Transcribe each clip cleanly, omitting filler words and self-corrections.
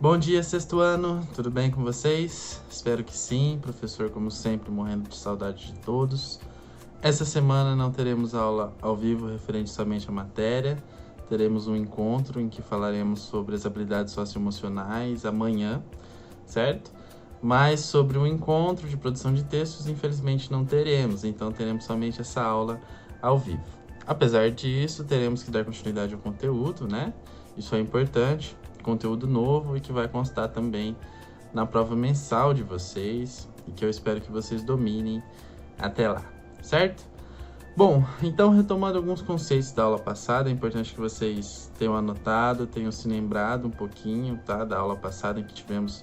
Bom dia, sexto ano, tudo bem com vocês? Espero que sim, professor, como sempre, morrendo de saudade de todos. Essa semana não teremos aula ao vivo referente somente à matéria, teremos um encontro em que falaremos sobre as habilidades socioemocionais amanhã, certo? Mas sobre o encontro de produção de textos, infelizmente não teremos, então teremos somente essa aula ao vivo. Apesar disso, teremos que dar continuidade ao conteúdo, né? Isso é importante. Conteúdo novo e que vai constar também na prova mensal de vocês e que eu espero que vocês dominem até lá, certo? Bom, então retomando alguns conceitos da aula passada, é importante que vocês tenham anotado, tenham se lembrado um pouquinho, tá? Da aula passada em que tivemos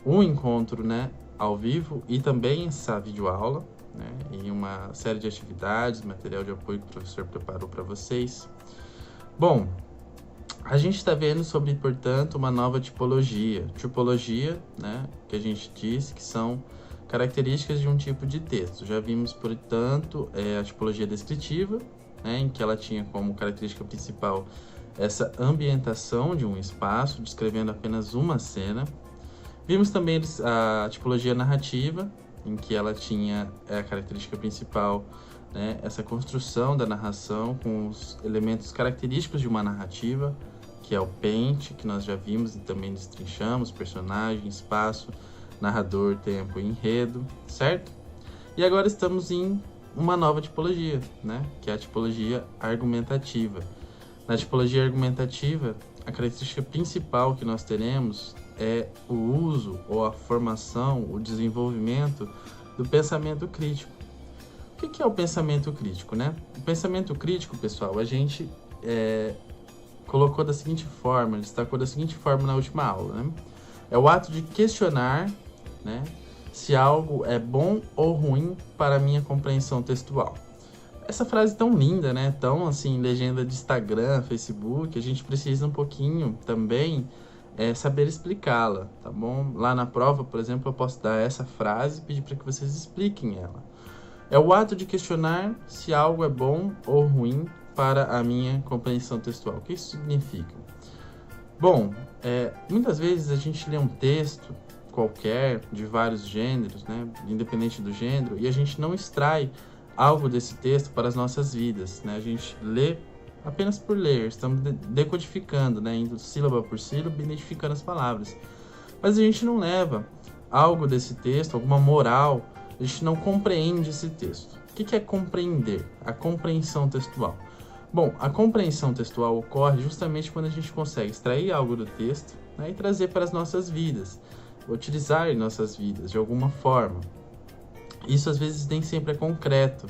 um encontro, né, ao vivo e também essa videoaula, né? E uma série de atividades, material de apoio que o professor preparou para vocês. Bom, a gente está vendo sobre, portanto, uma nova tipologia. Tipologia, né, que a gente diz que são características de um tipo de texto. Já vimos, portanto, a tipologia descritiva, né, em que ela tinha como característica principal essa ambientação de um espaço, descrevendo apenas uma cena. Vimos também a tipologia narrativa, em que ela tinha a característica principal, né, essa construção da narração com os elementos característicos de uma narrativa, que é o pente, que nós já vimos e também destrinchamos, personagem, espaço, narrador, tempo e enredo, certo? E agora estamos em uma nova tipologia, né, que é a tipologia argumentativa. Na tipologia argumentativa, a característica principal que nós teremos é o uso ou a formação, o desenvolvimento do pensamento crítico. O que é o pensamento crítico, né? O pensamento crítico, pessoal, a gente colocou da seguinte forma, destacou da seguinte forma na última aula, né? É o ato de questionar, né, se algo é bom ou ruim para a minha compreensão textual. Essa frase tão linda, né? Tão assim, legenda de Instagram, Facebook, a gente precisa um pouquinho também saber explicá-la, tá bom? Lá na prova, por exemplo, eu posso dar essa frase e pedir para que vocês expliquem ela. É o ato de questionar se algo é bom ou ruim para a minha compreensão textual. O que isso significa? Bom, muitas vezes a gente lê um texto qualquer, de vários gêneros, né, independente do gênero, e a gente não extrai algo desse texto para as nossas vidas, né? A gente lê apenas por ler, estamos decodificando, né, indo sílaba por sílaba, identificando as palavras. Mas a gente não leva algo desse texto, alguma moral, a gente não compreende esse texto. O que é compreender? A compreensão textual. Bom, a compreensão textual ocorre justamente quando a gente consegue extrair algo do texto, né, e trazer para as nossas vidas, utilizar em nossas vidas de alguma forma. Isso às vezes nem sempre é concreto,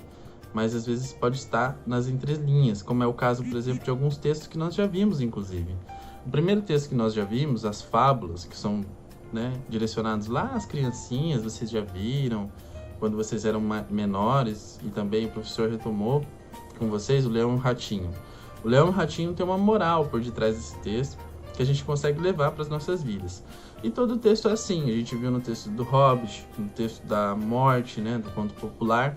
mas às vezes pode estar nas entrelinhas, como é o caso, por exemplo, de alguns textos que nós já vimos, inclusive. O primeiro texto que nós já vimos, as fábulas, que são, né, direcionados lá às criancinhas, vocês já viram, quando vocês eram menores, e também o professor retomou com vocês, o Leão e o Ratinho. O Leão e o Ratinho tem uma moral por detrás desse texto, que a gente consegue levar para as nossas vidas. E todo o texto é assim, a gente viu no texto do Hobbit, no texto da Morte, né, do conto popular.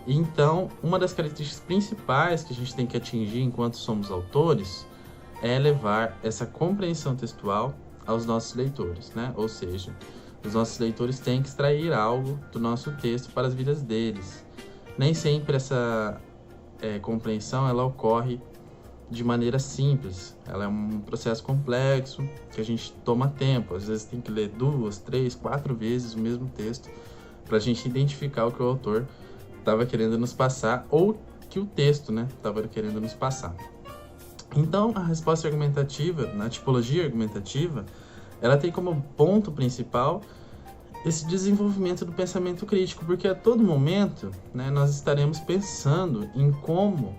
Então, uma das características principais que a gente tem que atingir enquanto somos autores é levar essa compreensão textual aos nossos leitores, né? Ou seja, os nossos leitores têm que extrair algo do nosso texto para as vidas deles. Nem sempre essa compreensão ela ocorre de maneira simples, ela é um processo complexo que a gente toma tempo, às vezes tem que ler 2, 3, 4 vezes o mesmo texto para a gente identificar o que o autor estava querendo nos passar ou que o texto, né, estava querendo nos passar. Então, a resposta argumentativa, na tipologia argumentativa, ela tem como ponto principal esse desenvolvimento do pensamento crítico, porque a todo momento, né, nós estaremos pensando em como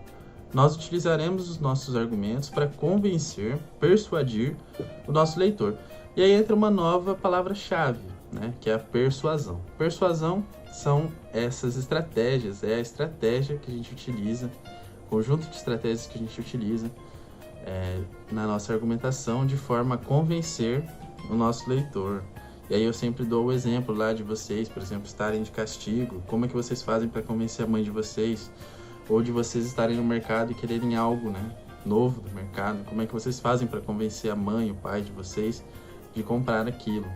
nós utilizaremos os nossos argumentos para convencer, persuadir o nosso leitor. E aí entra uma nova palavra-chave, né, que é a persuasão. Persuasão são essas estratégias, é a estratégia que a gente utiliza, conjunto de estratégias que a gente utiliza na nossa argumentação de forma a convencer o nosso leitor. E aí eu sempre dou o exemplo lá de vocês, por exemplo, estarem de castigo, como é que vocês fazem para convencer a mãe de vocês, ou de vocês estarem no mercado e quererem algo, né, novo do mercado, como é que vocês fazem para convencer a mãe, o pai de vocês de comprar aquilo.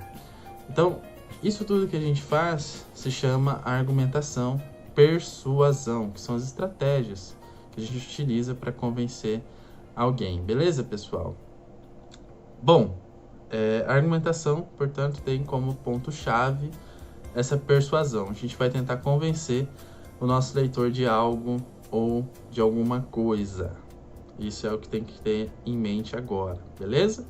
Então, isso tudo que a gente faz se chama argumentação, persuasão, que são as estratégias que a gente utiliza para convencer alguém. Beleza, pessoal? Bom, a argumentação, portanto, tem como ponto-chave essa persuasão. A gente vai tentar convencer o nosso leitor de algo ou de alguma coisa. Isso é o que tem que ter em mente agora, beleza?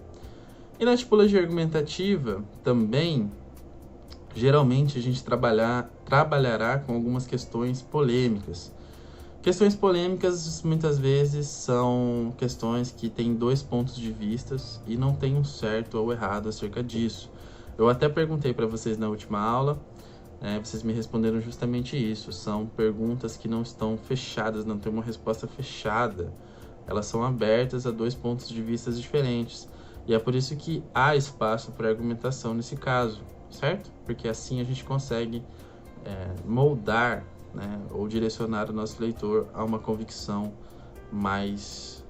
E na tipologia argumentativa, também, geralmente a gente trabalhará com algumas questões polêmicas. Questões polêmicas, muitas vezes, são questões que têm dois pontos de vista e não tem um certo ou errado acerca disso. Eu até perguntei para vocês na última aula, vocês me responderam justamente isso. São perguntas que não estão fechadas, não tem uma resposta fechada. Elas são abertas a dois pontos de vista diferentes. E é por isso que há espaço para argumentação nesse caso, certo? Porque assim a gente consegue moldar, ou direcionar o nosso leitor a uma convicção mais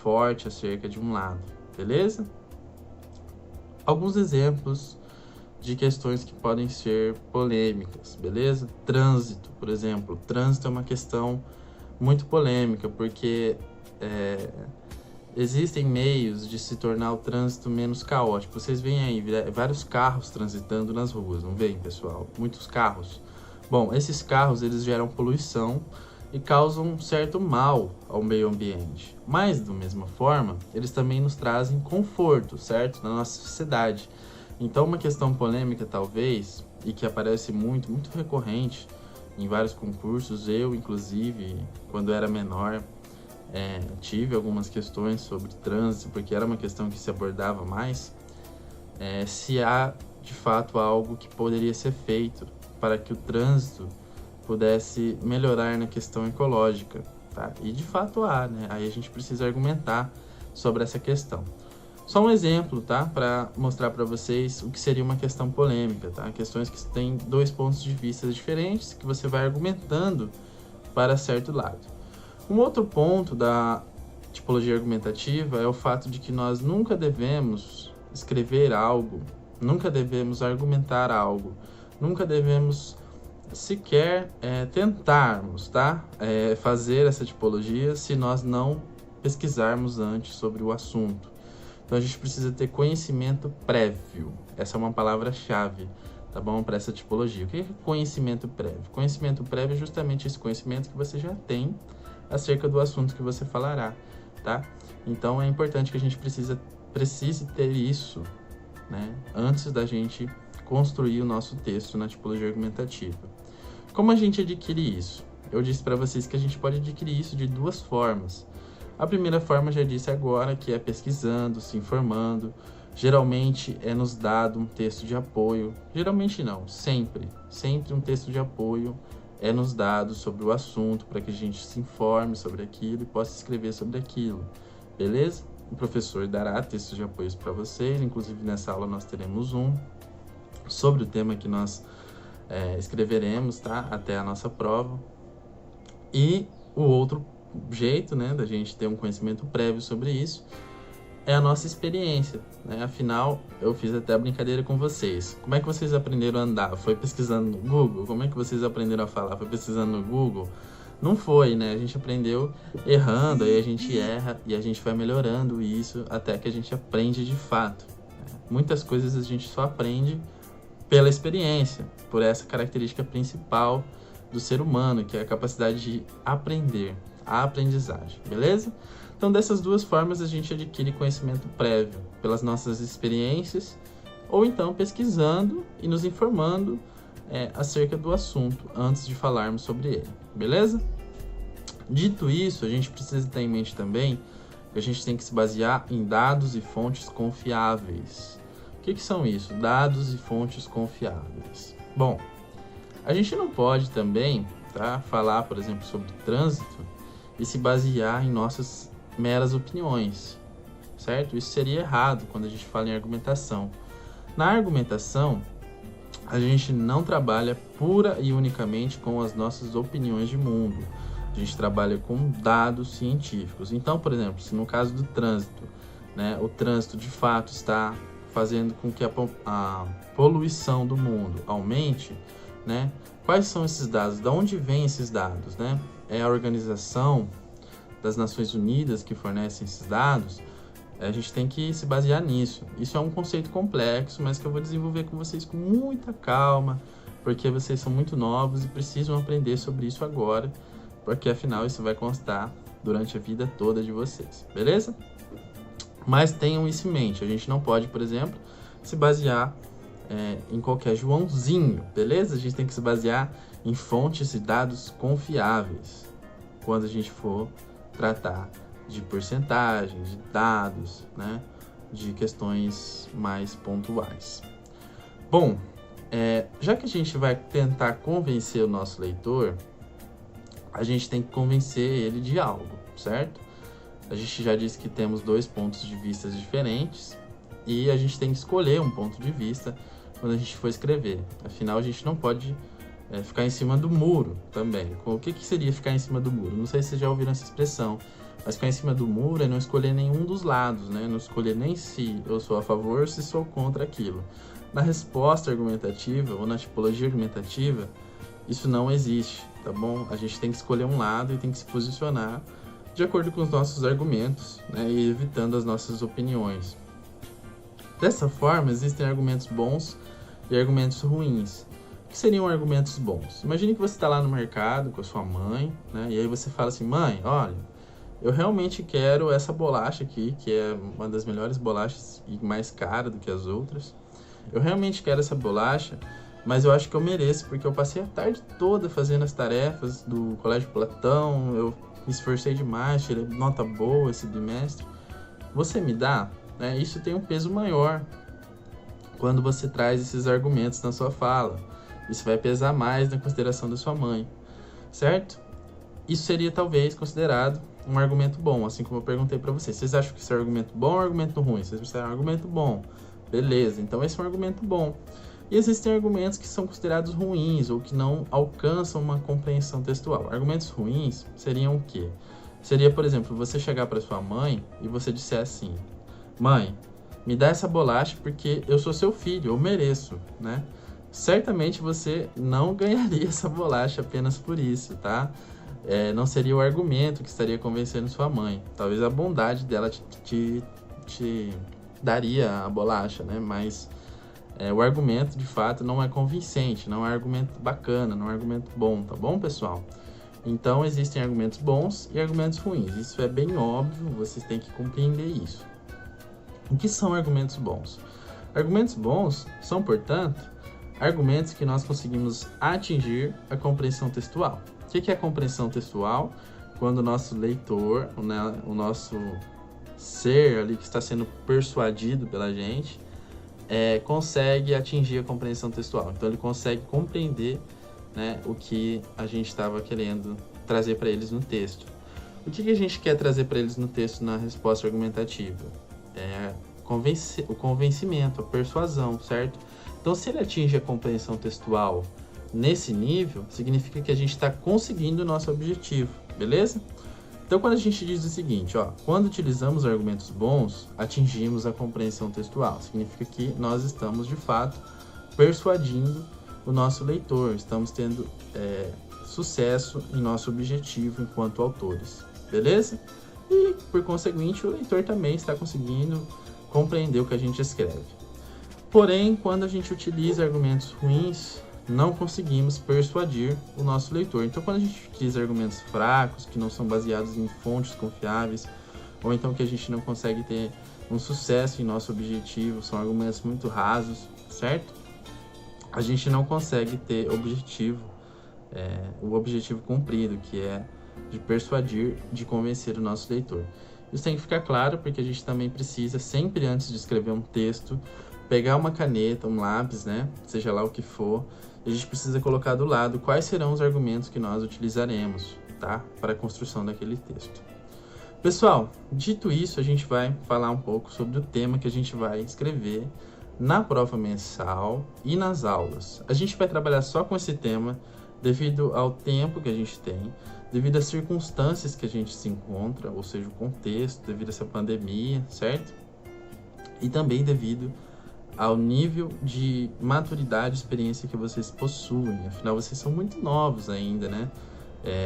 forte acerca de um lado, beleza? Alguns exemplos de questões que podem ser polêmicas, beleza? Trânsito, por exemplo. Trânsito é uma questão muito polêmica, porque existem meios de se tornar o trânsito menos caótico. Vocês veem aí vários carros transitando nas ruas, não veem, pessoal? Muitos carros. Bom, esses carros, eles geram poluição e causam um certo mal ao meio ambiente. Mas, da mesma forma, eles também nos trazem conforto, certo? Na nossa sociedade. Então, uma questão polêmica, talvez, e que aparece muito recorrente em vários concursos, eu, inclusive, quando era menor, tive algumas questões sobre trânsito, porque era uma questão que se abordava mais, se há, de fato, algo que poderia ser feito para que o trânsito pudesse melhorar na questão ecológica, tá? E, de fato, há, né? Aí a gente precisa argumentar sobre essa questão. Só um exemplo, tá? Para mostrar para vocês o que seria uma questão polêmica, tá? Questões que têm dois pontos de vista diferentes, que você vai argumentando para certo lado. Um outro ponto da tipologia argumentativa é o fato de que nós nunca devemos escrever algo, nunca devemos argumentar algo, nunca devemos sequer tentarmos, tá? Fazer essa tipologia se nós não pesquisarmos antes sobre o assunto. Então a gente precisa ter conhecimento prévio. Essa é uma palavra-chave, tá bom? Para essa tipologia. O que é conhecimento prévio? Conhecimento prévio é justamente esse conhecimento que você já tem acerca do assunto que você falará, tá? Então é importante que a gente precise ter isso, né? Antes da gente construir o nosso texto na tipologia argumentativa. Como a gente adquire isso? Eu disse para vocês que a gente pode adquirir isso de duas formas. A primeira forma, já disse agora, que é pesquisando, se informando. Geralmente é nos dado um texto de apoio. Geralmente não, sempre um texto de apoio é nos dado sobre o assunto, para que a gente se informe sobre aquilo e possa escrever sobre aquilo, beleza? O professor dará textos de apoio para vocês, inclusive nessa aula nós teremos um sobre o tema que nós escreveremos, tá? Até a nossa prova. E o outro jeito, né, da gente ter um conhecimento prévio sobre isso é a nossa experiência, né? Afinal, eu fiz até a brincadeira com vocês. Como é que vocês aprenderam a andar? Foi pesquisando no Google? Como é que vocês aprenderam a falar? Foi pesquisando no Google? Não foi, né? A gente aprendeu errando, aí a gente erra e a gente vai melhorando isso até que a gente aprende de fato, né? Muitas coisas a gente só aprende pela experiência, por essa característica principal do ser humano, que é a capacidade de aprender, a aprendizagem, beleza? Então, dessas duas formas, a gente adquire conhecimento prévio, pelas nossas experiências, ou então pesquisando e nos informando acerca do assunto, antes de falarmos sobre ele, beleza? Dito isso, a gente precisa ter em mente também que a gente tem que se basear em dados e fontes confiáveis. O que são isso? Dados e fontes confiáveis. Bom, a gente não pode também, tá, falar, por exemplo, sobre trânsito e se basear em nossas meras opiniões, certo? Isso seria errado quando a gente fala em argumentação. Na argumentação, a gente não trabalha pura e unicamente com as nossas opiniões de mundo. A gente trabalha com dados científicos. Então, por exemplo, se no caso do trânsito, né, o trânsito de fato está fazendo com que a poluição do mundo aumente, né? Quais são esses dados? De onde vêm esses dados, né? É a Organização das Nações Unidas que fornece esses dados? A gente tem que se basear nisso. Isso é um conceito complexo, mas que eu vou desenvolver com vocês com muita calma, porque vocês são muito novos e precisam aprender sobre isso agora, porque afinal isso vai constar durante a vida toda de vocês, beleza? Mas tenham isso em mente, a gente não pode, por exemplo, se basear em qualquer Joãozinho, beleza? A gente tem que se basear em fontes e dados confiáveis quando a gente for tratar de porcentagem, de dados, né? De questões mais pontuais. Bom, já que a gente vai tentar convencer o nosso leitor, a gente tem que convencer ele de algo, certo? A gente já disse que temos 2 pontos de vista diferentes e a gente tem que escolher um ponto de vista quando a gente for escrever. Afinal, a gente não pode ficar em cima do muro também. O que seria ficar em cima do muro? Não sei se vocês já ouviram essa expressão, mas ficar em cima do muro é não escolher nenhum dos lados, né? Não escolher nem se eu sou a favor ou se sou contra aquilo. Na resposta argumentativa ou na tipologia argumentativa, isso não existe, tá bom? A gente tem que escolher um lado e tem que se posicionar de acordo com os nossos argumentos, né? E evitando as nossas opiniões. Dessa forma, existem argumentos bons e argumentos ruins. O que seriam argumentos bons? Imagine que você está lá no mercado com a sua mãe, né? E aí você fala assim: mãe, olha, eu realmente quero essa bolacha aqui, que é uma das melhores bolachas e mais cara do que as outras. Eu realmente quero essa bolacha, mas eu acho que eu mereço, porque eu passei a tarde toda fazendo as tarefas do Colégio Platão, eu me esforcei demais, tirei nota boa esse bimestre. Você me dá? Isso tem um peso maior quando você traz esses argumentos na sua fala. Isso vai pesar mais na consideração da sua mãe, certo? Isso seria talvez considerado um argumento bom, assim como eu perguntei para vocês. Vocês acham que isso é um argumento bom ou um argumento ruim? Vocês disseram um argumento bom. Beleza, então esse é um argumento bom. E existem argumentos que são considerados ruins ou que não alcançam uma compreensão textual. Argumentos ruins seriam o quê? Seria, por exemplo, você chegar para sua mãe e você disser assim: mãe, me dá essa bolacha porque eu sou seu filho, eu mereço, né? Certamente você não ganharia essa bolacha apenas por isso, tá? Não seria o argumento que estaria convencendo sua mãe. Talvez a bondade dela te daria a bolacha, né? Mas o argumento, de fato, não é convincente, não é argumento bacana, não é argumento bom, tá bom, pessoal? Então, existem argumentos bons e argumentos ruins. Isso é bem óbvio, vocês têm que compreender isso. O que são argumentos bons? Argumentos bons são, portanto, argumentos que nós conseguimos atingir a compreensão textual. O que é a compreensão textual? Quando o nosso leitor, né, o nosso ser ali que está sendo persuadido pela gente, consegue atingir a compreensão textual. Então ele consegue compreender, né, o que a gente estava querendo trazer para eles no texto. O que a gente quer trazer para eles no texto na resposta argumentativa? O convencimento, a persuasão, certo? Então, se ele atinge a compreensão textual nesse nível, significa que a gente está conseguindo o nosso objetivo, beleza? Então, quando a gente diz o seguinte, quando utilizamos argumentos bons, atingimos a compreensão textual. Significa que nós estamos, de fato, persuadindo o nosso leitor, estamos tendo sucesso em nosso objetivo enquanto autores, beleza? E, por conseguinte, o leitor também está conseguindo compreender o que a gente escreve. Porém, quando a gente utiliza argumentos ruins, não conseguimos persuadir o nosso leitor. Então, quando a gente utiliza argumentos fracos, que não são baseados em fontes confiáveis, ou então que a gente não consegue ter um sucesso em nosso objetivo, são argumentos muito rasos, certo? A gente não consegue ter o objetivo cumprido, que é de persuadir, de convencer o nosso leitor. Isso tem que ficar claro, porque a gente também precisa, sempre antes de escrever um texto, pegar uma caneta, um lápis, né? Seja lá o que for, e a gente precisa colocar do lado quais serão os argumentos que nós utilizaremos, tá? Para a construção daquele texto. Pessoal, dito isso, a gente vai falar um pouco sobre o tema que a gente vai escrever na prova mensal e nas aulas. A gente vai trabalhar só com esse tema devido ao tempo que a gente tem, devido às circunstâncias que a gente se encontra, ou seja, o contexto, devido a essa pandemia, certo? E também devido ao nível de maturidade e experiência que vocês possuem. Afinal, vocês são muito novos ainda, né?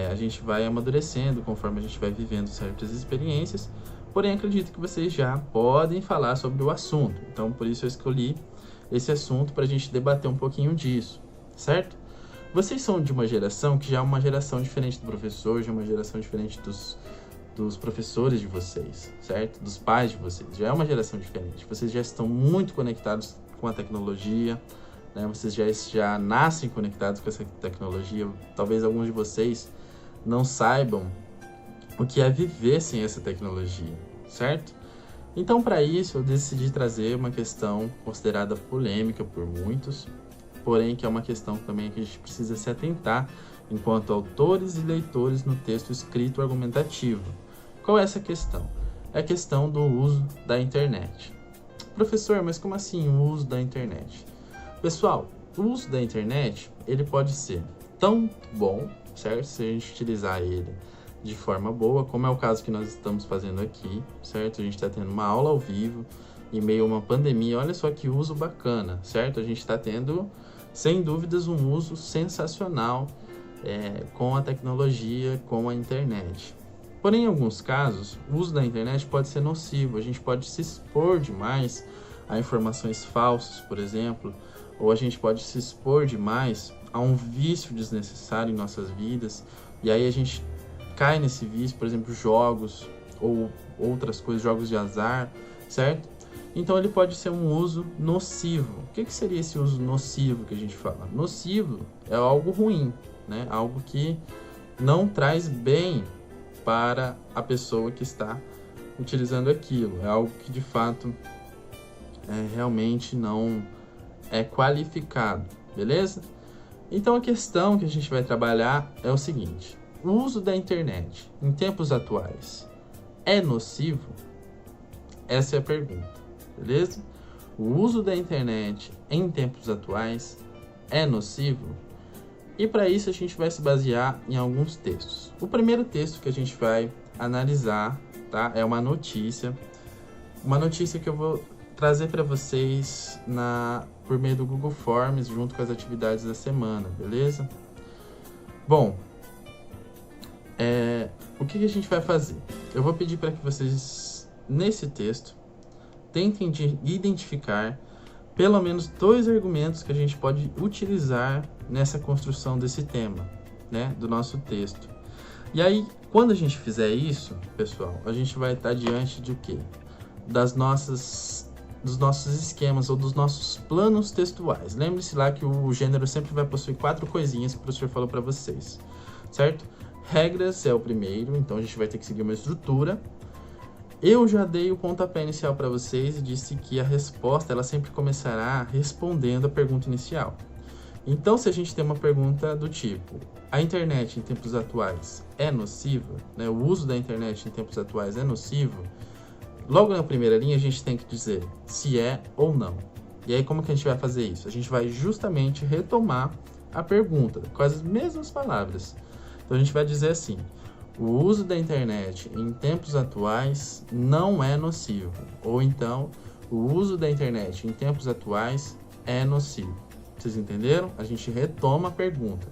A gente vai amadurecendo conforme a gente vai vivendo certas experiências, porém acredito que vocês já podem falar sobre o assunto. Então, por isso eu escolhi esse assunto para a gente debater um pouquinho disso, certo? Vocês são de uma geração que já é uma geração diferente do professor, já é uma geração diferente dos professores de vocês, certo? Dos pais de vocês. Já é uma geração diferente. Vocês já estão muito conectados com a tecnologia, né? Vocês já nascem conectados com essa tecnologia. Talvez alguns de vocês não saibam o que é viver sem essa tecnologia, certo? Então, para isso, eu decidi trazer uma questão considerada polêmica por muitos, porém que é uma questão também que a gente precisa se atentar enquanto autores e leitores no texto escrito argumentativo. Qual é essa questão? É a questão do uso da internet. Professor, mas como assim o uso da internet? Pessoal, o uso da internet, ele pode ser tão bom, certo? Se a gente utilizar ele de forma boa, como é o caso que nós estamos fazendo aqui, certo? A gente está tendo uma aula ao vivo, em meio a uma pandemia. Olha só que uso bacana, certo? A gente está tendo, sem dúvidas, um uso sensacional com a tecnologia, com a internet. Porém, em alguns casos, o uso da internet pode ser nocivo. A gente pode se expor demais a informações falsas, por exemplo, ou a gente pode se expor demais a um vício desnecessário em nossas vidas, e aí a gente cai nesse vício, por exemplo, jogos ou outras coisas, jogos de azar, certo? Então ele pode ser um uso nocivo. O que seria esse uso nocivo que a gente fala? Nocivo é algo ruim, né? Algo que não traz bem para a pessoa que está utilizando aquilo. É algo que de fato realmente não é qualificado, beleza? Então a questão que a gente vai trabalhar é o seguinte: o uso da internet em tempos atuais é nocivo? Essa é a pergunta, beleza? O uso da internet em tempos atuais é nocivo? E para isso a gente vai se basear em alguns textos. O primeiro texto que a gente vai analisar, tá? É uma notícia que eu vou trazer para vocês por meio do Google Forms, junto com as atividades da semana, beleza? Bom, o que a gente vai fazer? Eu vou pedir para que vocês, nesse texto, tentem identificar pelo menos 2 argumentos que a gente pode utilizar nessa construção desse tema, né, do nosso texto. E aí, quando a gente fizer isso, pessoal, a gente vai estar diante de o quê? Dos nossos esquemas ou dos nossos planos textuais. Lembre-se lá que o gênero sempre vai possuir 4 coisinhas que o professor falou para vocês, certo? Regras é o primeiro, então a gente vai ter que seguir uma estrutura. Eu já dei o pontapé inicial para vocês e disse que a resposta ela sempre começará respondendo a pergunta inicial. Então, se a gente tem uma pergunta do tipo: a internet em tempos atuais é nociva? Né? O uso da internet em tempos atuais é nocivo? Logo na primeira linha a gente tem que dizer se é ou não. E aí como que a gente vai fazer isso? A gente vai justamente retomar a pergunta com as mesmas palavras. Então a gente vai dizer assim: o uso da internet em tempos atuais não é nocivo. Ou então, o uso da internet em tempos atuais é nocivo. Vocês entenderam? A gente retoma a pergunta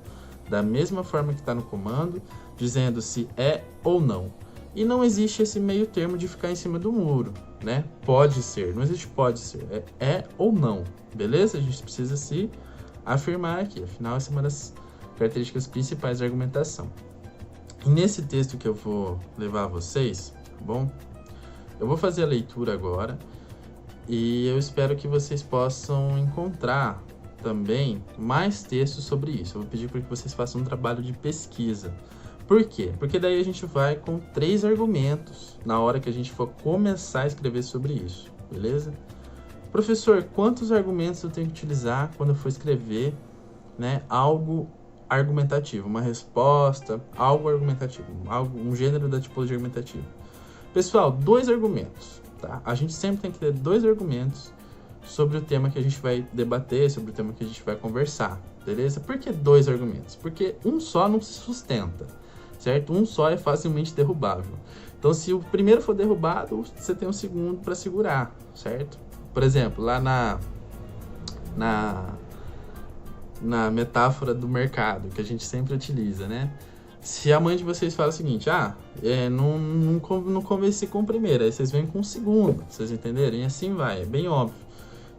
da mesma forma que está no comando, dizendo se é ou não. E não existe esse meio termo de ficar em cima do muro, né? Pode ser, não existe pode ser, é ou não, beleza? A gente precisa se afirmar aqui, afinal essa é uma das características principais da argumentação. E nesse texto que eu vou levar a vocês, tá bom? Eu vou fazer a leitura agora e eu espero que vocês possam encontrar também mais textos sobre isso. Eu vou pedir para que vocês façam um trabalho de pesquisa. Por quê? Porque daí a gente vai com 3 argumentos na hora que a gente for começar a escrever sobre isso, beleza? Professor, quantos argumentos eu tenho que utilizar quando eu for escrever, né, algo argumentativo, uma resposta, algo argumentativo, um gênero da tipologia argumentativa? Pessoal, 2 argumentos, tá? A gente sempre tem que ter 2 argumentos sobre o tema que a gente vai debater, sobre o tema que a gente vai conversar, beleza? Por que 2 argumentos? Porque um só não se sustenta, certo? Um só é facilmente derrubável. Então, se o primeiro for derrubado, você tem um segundo para segurar, certo? Por exemplo, lá na metáfora do mercado, que a gente sempre utiliza, né? Se a mãe de vocês fala o seguinte, não convenci com o primeiro, aí vocês vêm com o segundo, vocês entenderem? E assim vai, é bem óbvio.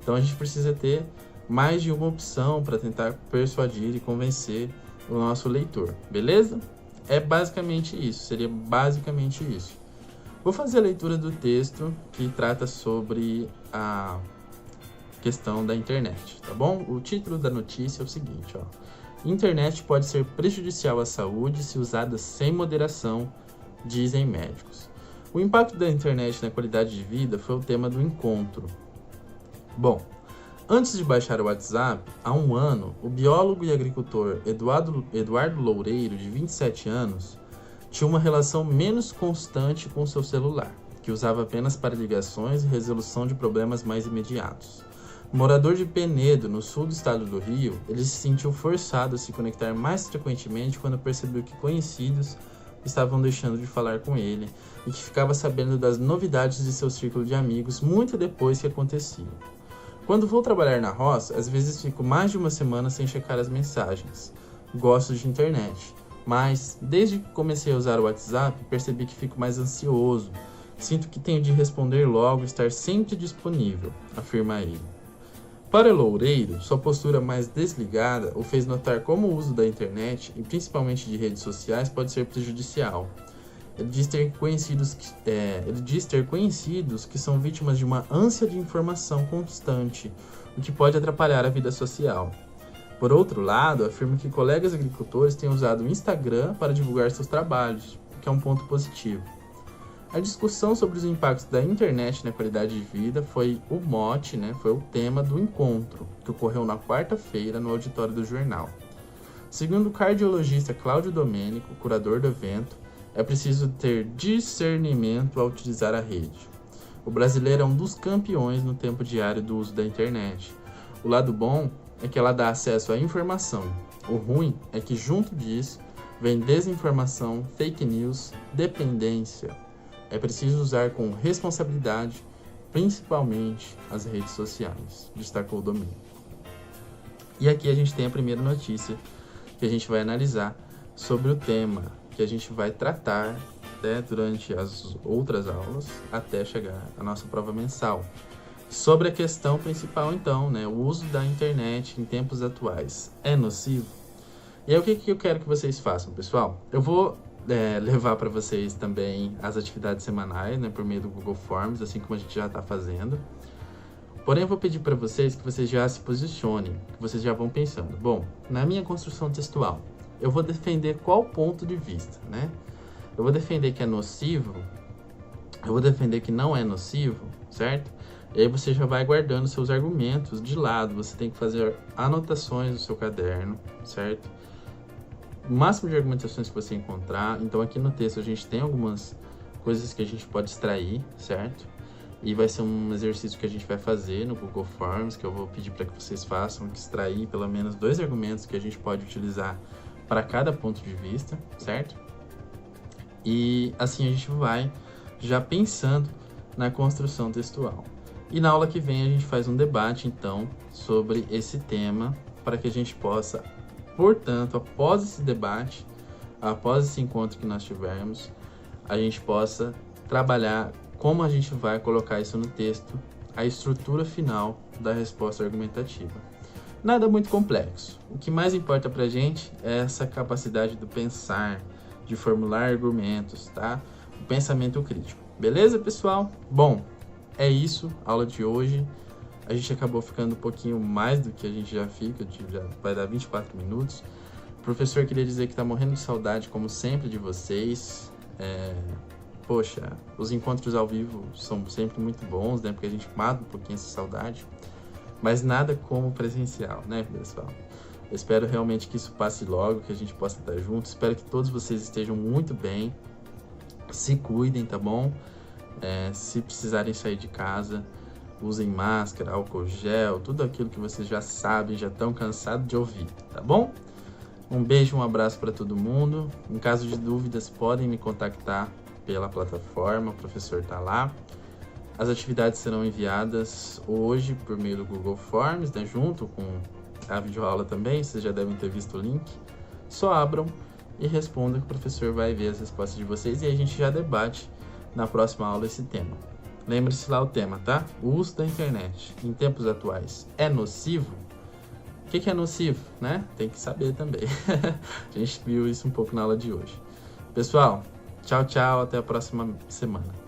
Então a gente precisa ter mais de uma opção para tentar persuadir e convencer o nosso leitor, beleza? É basicamente isso, seria basicamente isso. Vou fazer a leitura do texto que trata sobre a questão da internet, tá bom? O título da notícia é o seguinte, ó. Internet pode ser prejudicial à saúde se usada sem moderação, dizem médicos. O impacto da internet na qualidade de vida foi o tema do encontro. Bom, antes de baixar o WhatsApp, há um ano, o biólogo e agricultor Eduardo Loureiro, de 27 anos, tinha uma relação menos constante com seu celular, que usava apenas para ligações e resolução de problemas mais imediatos. Morador de Penedo, no sul do estado do Rio, ele se sentiu forçado a se conectar mais frequentemente quando percebeu que conhecidos estavam deixando de falar com ele e que ficava sabendo das novidades de seu círculo de amigos muito depois que aconteciam. Quando vou trabalhar na roça, às vezes fico mais de uma semana sem checar as mensagens. Gosto de internet, mas desde que comecei a usar o WhatsApp, percebi que fico mais ansioso. Sinto que tenho de responder logo e estar sempre disponível, afirma ele. Para Loureiro, sua postura mais desligada o fez notar como o uso da internet, e principalmente de redes sociais, pode ser prejudicial. Ele diz ter conhecidos que são vítimas de uma ânsia de informação constante, o que pode atrapalhar a vida social. Por outro lado, afirma que colegas agricultores têm usado o Instagram para divulgar seus trabalhos, o que é um ponto positivo. A discussão sobre os impactos da internet na qualidade de vida foi o mote, foi o tema do encontro, que ocorreu na quarta-feira no auditório do jornal. Segundo o cardiologista Cláudio Domênico, curador do evento, é preciso ter discernimento ao utilizar a rede. O brasileiro é um dos campeões no tempo diário do uso da internet. O lado bom é que ela dá acesso à informação. O ruim é que junto disso vem desinformação, fake news, dependência. É preciso usar com responsabilidade, principalmente as redes sociais, destacou Domênico. E aqui a gente tem a primeira notícia que a gente vai analisar sobre o tema que a gente vai tratar durante as outras aulas até chegar à nossa prova mensal. Sobre a questão principal, então, o uso da internet em tempos atuais é nocivo? E aí, o que eu quero que vocês façam, pessoal? Eu vou levar para vocês também as atividades semanais, por meio do Google Forms, assim como a gente já está fazendo. Porém, eu vou pedir para vocês que vocês já se posicionem, que vocês já vão pensando. Bom, na minha construção textual, eu vou defender qual ponto de vista, Eu vou defender que é nocivo, eu vou defender que não é nocivo, certo? E aí você já vai guardando seus argumentos de lado, você tem que fazer anotações no seu caderno, certo? O máximo de argumentações que você encontrar. Então aqui no texto a gente tem algumas coisas que a gente pode extrair, certo? E vai ser um exercício que a gente vai fazer no Google Forms, que eu vou pedir para que vocês façam, que extrair pelo menos 2 argumentos que a gente pode utilizar para cada ponto de vista, certo? E assim a gente vai já pensando na construção textual. E na aula que vem a gente faz um debate, então, sobre esse tema, para que a gente possa, portanto, após esse debate, após esse encontro que nós tivermos, a gente possa trabalhar como a gente vai colocar isso no texto, a estrutura final da resposta argumentativa. Nada muito complexo. O que mais importa pra gente é essa capacidade do pensar, de formular argumentos, tá? O pensamento crítico. Beleza, pessoal? Bom, é isso, a aula de hoje. A gente acabou ficando um pouquinho mais do que a gente já fica, já vai dar 24 minutos. O professor queria dizer que tá morrendo de saudade, como sempre, de vocês. Poxa, os encontros ao vivo são sempre muito bons, porque a gente mata um pouquinho essa saudade. Mas nada como presencial, pessoal? Eu espero realmente que isso passe logo, que a gente possa estar junto. Espero que todos vocês estejam muito bem. Se cuidem, tá bom? Se precisarem sair de casa, usem máscara, álcool gel, tudo aquilo que vocês já sabem, já estão cansados de ouvir, tá bom? Um beijo, um abraço para todo mundo. Em caso de dúvidas, podem me contactar pela plataforma, o professor tá lá. As atividades serão enviadas hoje por meio do Google Forms, né, junto com a videoaula também, vocês já devem ter visto o link. Só abram e respondam que o professor vai ver as respostas de vocês e a gente já debate na próxima aula esse tema. Lembre-se lá o tema, tá? O uso da internet em tempos atuais é nocivo? O que é nocivo, né? Tem que saber também. A gente viu isso um pouco na aula de hoje. Pessoal, tchau, tchau, até a próxima semana.